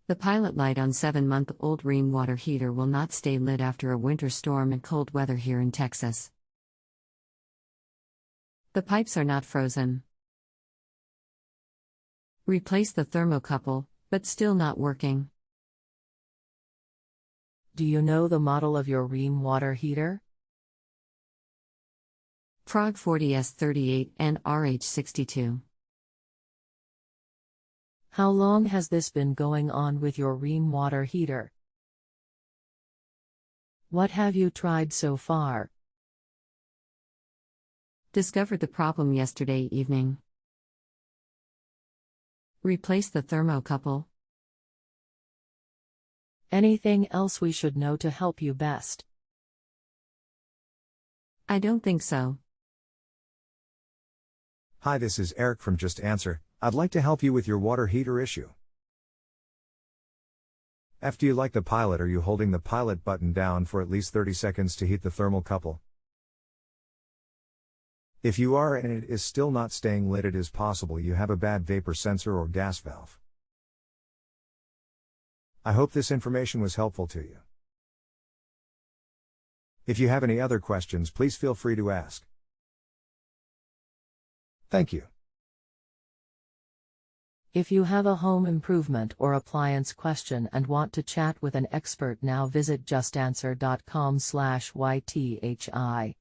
The pilot light on 7-month-old Rheem water heater will not stay lit after a winter storm and cold weather here in Texas. The pipes are not frozen. Replace the thermocouple, but still not working. Do you know the model of your Rheem water heater? Prog 40S38 and RH62. How long has this been going on with your Rheem water heater? What have you tried so far? Discovered the problem yesterday evening. Replace the thermocouple. Anything else we should know to help you best? I don't think so. Hi, this is Eric from Just Answer. I'd like to help you with your water heater issue. Do you like the pilot? Are you holding the pilot button down for at least 30 seconds to heat the thermocouple? If you are and it is still not staying lit, it is possible you have a bad vapor sensor or gas valve. I hope this information was helpful to you. If you have any other questions, please feel free to ask. Thank you. If you have a home improvement or appliance question and want to chat with an expert now, visit justanswer.com/ythi.